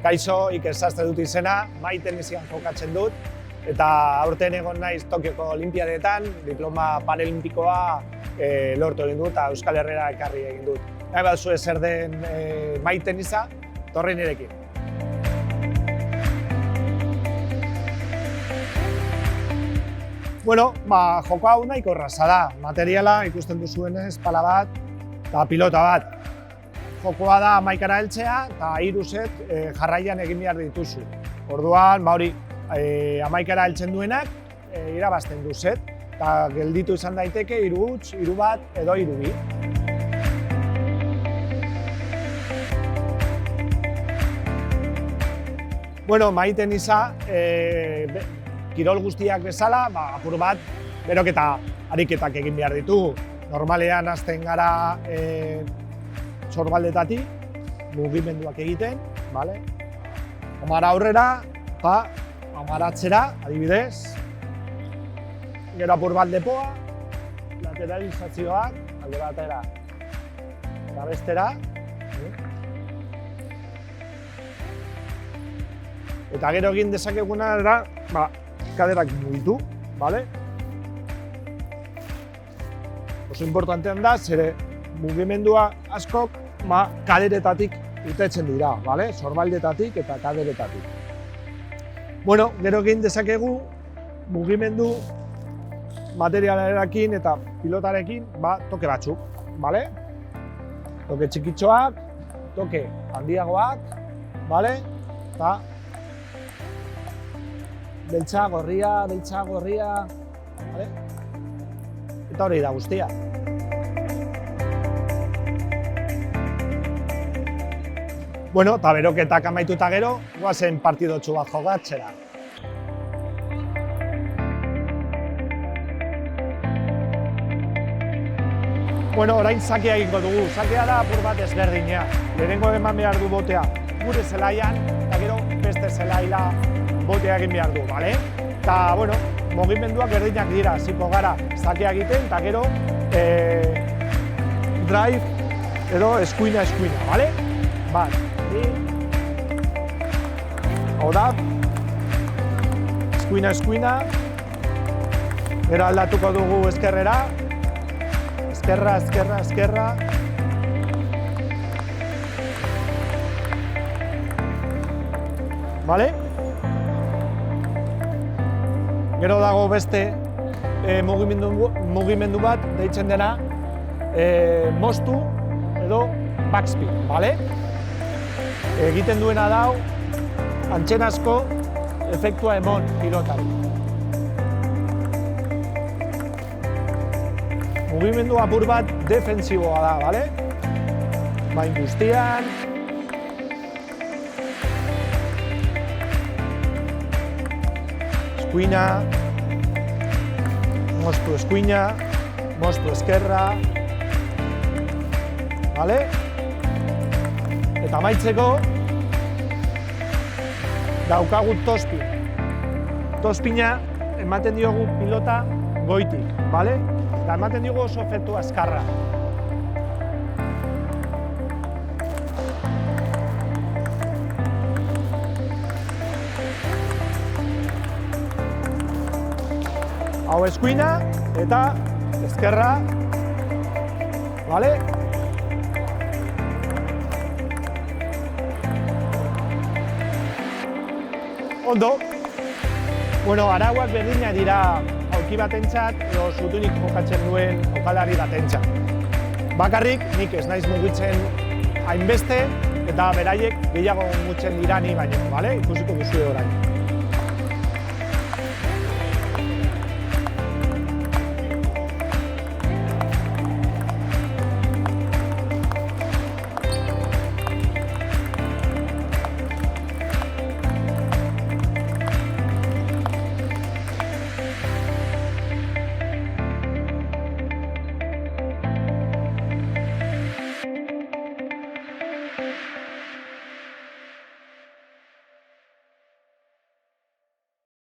Kaixo, Iker Sastre dut izena, maitenizian jokatzen dut, eta aurten egon naiz Tokioko Olinpiadetan, diploma paralimpikoa lortu egin dut, eta Euskal Herrera ekarri egin dut. Nahi baduzue zer den maiteniza, torri nirekin. Bueno, joko hau nahiko erraza da. Materiala ikusten duzuenez, pala bat eta pilota bat. Jokoa da 11 heltzea eta 3 set jarraian egin behar dituzu. Orduan, hori 11 heltzen duenak irabazten du set, eta gelditu izan daiteke 3 huts, 3 bat edo 3 bi. Bueno, maiteniza, kirol guztiak bezala, apur bat, beroketa ariketak egin behar ditu. Normalean hasten gara sorbaldetatik, mugimenduak egiten, hamar aurrera, hamar atzera, adibidez. Gero apur bat lepoa, lateralizazioak, alde batera eta bestera. Eta gero egin dezakeguna da, kaderak mugitu, oso importantean da, zere mugimendua askok kaderetatik irtetzen dira, sorbaldetatik eta kaderetatik. Bueno, gero egin dezakegu mugimendu materialarekin eta pilotarekin toke batzuk, toke txikitxoak, toke handiagoak, eta beltza, gorria, eta hori da guztia. Bueno, eta beroketak amaituta gero, guazen partidotxu bat jokatzera. Bueno, orain zakea egingo dugu. Zakea da apur bat ezberdina. Lehenengo eman behar du botea gure zelaian, eta gero beste zelaila botea egin behar du, Eta, bueno, mugimenduak berdinak dira, hasiko gara zakea egiten, eta gero drive edo eskuina, Bat, hau da, eskuina, gero aldatuko dugu eskerrera, eskerra, Gero dago beste mugimendu bat deitzen dena moztu edo backspin, Egiten duena dau, antzenazko efektua emon pilotari. Mugimendu apur bat defensiboa da, Bain guztian. Eskuina, moztu eskuina, moztu eskerra, Eta amaitzeko, daukagu tospin. Tospina ematen diogu pilota goitik, Eta ematen diogu oso efektu azkarra. Hau eskuina eta eskerra, Ondo. Bueno, arauak berdinak dira aurki batentzat edo zutunik jokatzen duen jokalari batentzat. Bakarrik nik ez naiz mugitzen hainbeste eta beraiek gehiago mugitzen dira ni baino, ikusiko duzue orain.